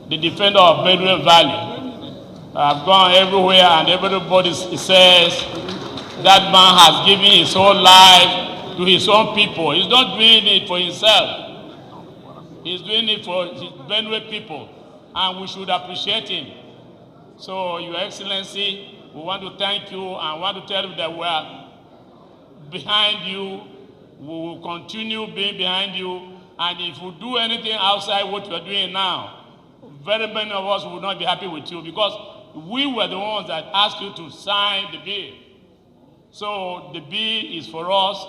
the defender of Benue Valley. I've gone everywhere and everybody says that man has given his whole life to his own people. He's not doing it for himself. He's doing it for his Benue people, and we should appreciate him. So, Your Excellency, we want to thank you and want to tell you that we are behind you. We will continue being behind you. And if you do anything outside what you are doing now, very many of us will not be happy with you because we were the ones that asked you to sign the bill. So the bill is for us,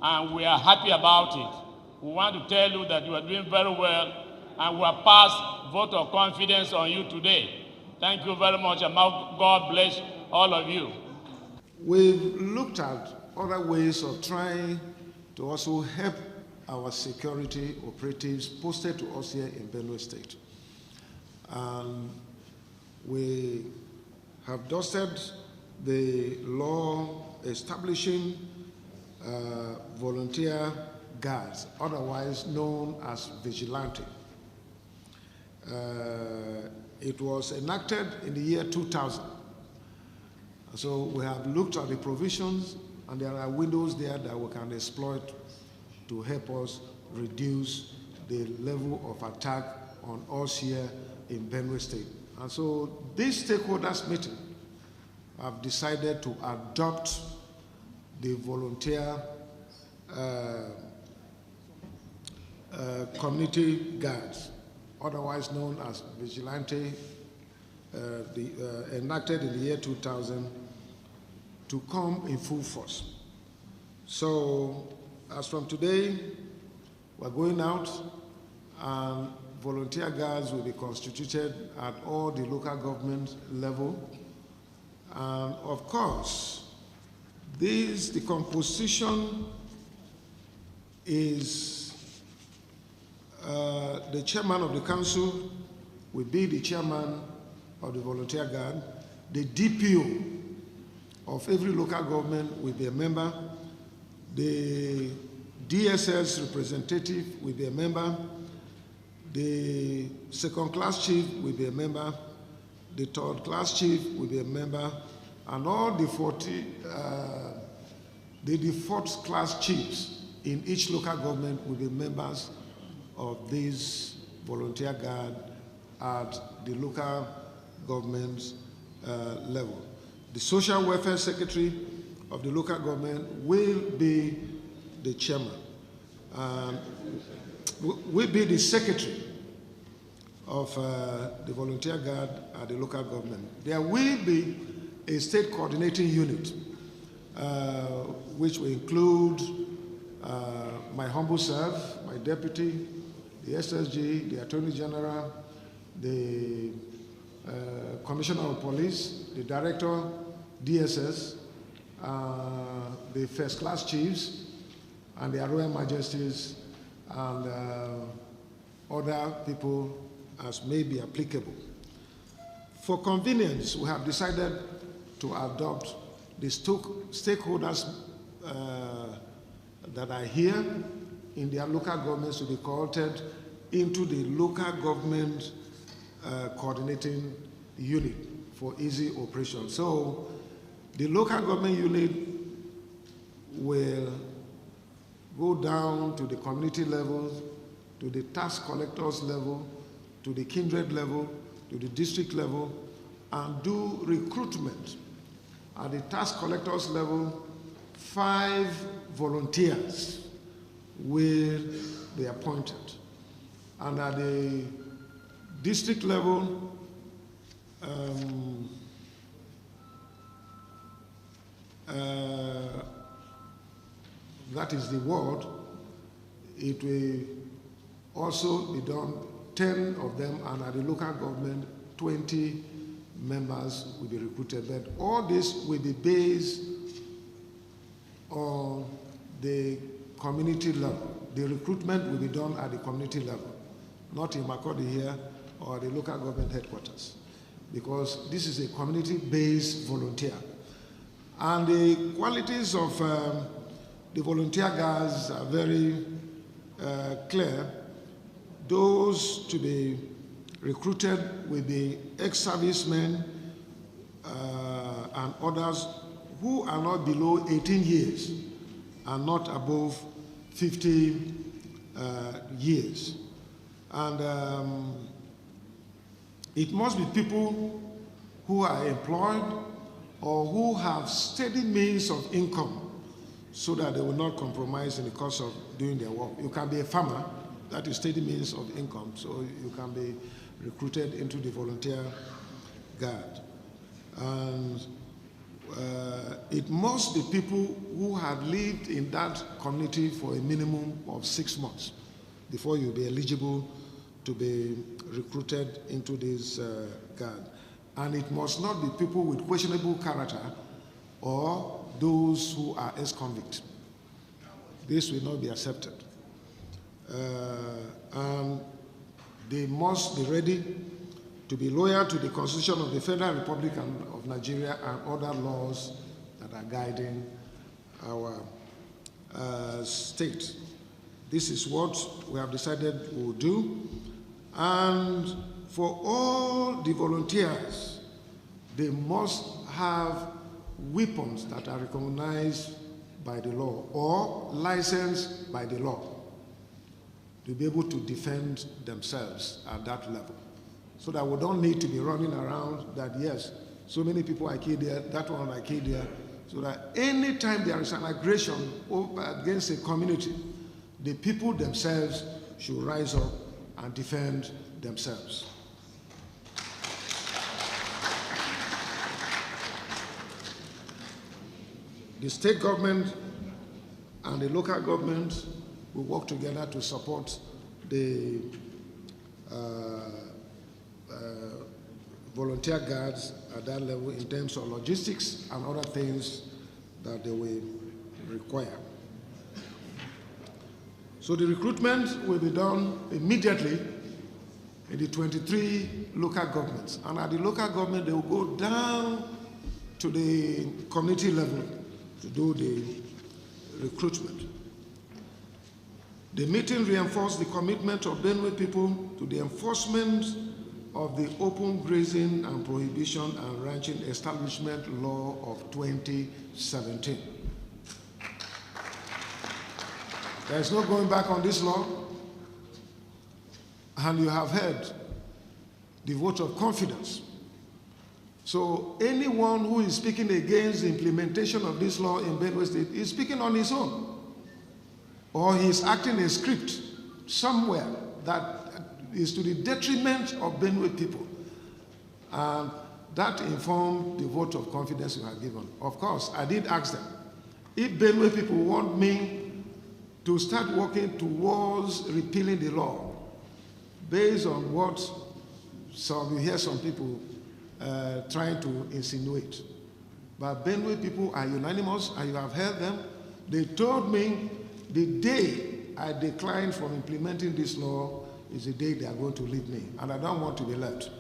and we are happy about it. We want to tell you that you are doing very well, and we have passed vote of confidence on you today. Thank you very much, and God bless all of you. We've looked at other ways of trying to also help our security operatives posted to us here in Benue State. We have dusted the law establishing volunteer guards, otherwise known as Vigilantes. It was enacted in the year 2000. So we have looked at the provisions, and there are windows there that we can exploit to help us reduce the level of attack on us here in Benue State. And so this stakeholders meeting have decided to adopt the volunteer community guards, otherwise known as Vigilante, enacted in the year 2000, to come in full force. So, as from today, we're going out, and volunteer guards will be constituted at all the local government level. And of course, the composition is the chairman of the council will be the chairman of the volunteer guard. The DPO of every local government will be a member. The DSS representative will be a member. The second class chief will be a member. The third class chief will be a member. And all the 4th class chiefs in each local government will be members of this volunteer guard at the local government level. The social welfare secretary of the local government will be the chairman, will be the secretary of the volunteer guard at the local government. There will be a state coordinating unit, which will include my humble self, my deputy, the SSG, the Attorney General, the Commissioner of Police, the Director, DSS, the first class chiefs, and their Royal Majesties, and other people as may be applicable. For convenience, we have decided to adopt the stakeholders that are here in their local governments to be cohorted into the local government coordinating unit for easy operation. So the local government unit will go down to the community level, to the tax collectors level, to the kindred level, to the district level, and do recruitment. At the tax collectors level, 5 volunteers will be appointed. And at the district level, that is the ward, it will also be done, 10 of them, and at the local government, 20 members will be recruited. But all this will be based on the community level. The recruitment will be done at the community level, not in Makurdi here or the local government headquarters, because this is a community-based volunteer. And the qualities of the volunteer guards are very clear. Those to be recruited will be ex-servicemen and others who are not below 18 years and not above 50 years. And it must be people who are employed or who have steady means of income so that they will not compromise in the course of doing their work. You can be a farmer, that is steady means of income, so you can be recruited into the volunteer guard. And it must be people who have lived in that community for a minimum of 6 months before you'll be eligible to be recruited into this guard. And it must not be people with questionable character or those who are ex-convicts. This will not be accepted. And they must be ready to be loyal to the Constitution of the Federal Republic of Nigeria and other laws that are guiding our state. This is what we have decided we will do. And for all the volunteers, they must have weapons that are recognized by the law or licensed by the law to be able to defend themselves at that level. So that we don't need to be running around that, yes, so many people I killed there, that one I killed there. So that anytime there is an aggression against a community, the people themselves should rise up and defend themselves. The state government and the local government will work together to support the volunteer guards at that level in terms of logistics and other things that they will require. So the recruitment will be done immediately in the 23 local governments. And at the local government, they will go down to the community level to do the recruitment. The meeting reinforced the commitment of Benue people to the enforcement of the Open Grazing and Prohibition and Ranching Establishment Law of 2017. There is no going back on this law, and you have heard the vote of confidence. So anyone who is speaking against the implementation of this law in Benue State is speaking on his own, or he is acting a script somewhere that is to the detriment of Benue people. And that informed the vote of confidence you have given. Of course, I did ask them, if Benue people want me to start working towards repealing the law, based on what you hear some people trying to insinuate. But Benue people are unanimous, and you have heard them. They told me the day I declined from implementing this law is the day they are going to leave me, and I don't want to be left.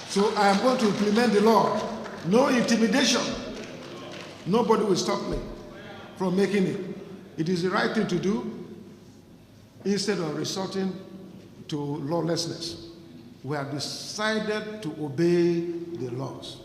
So I am going to implement the law. No intimidation. Nobody will stop me from making it. It is the right thing to do instead of resorting to lawlessness. We have decided to obey the laws.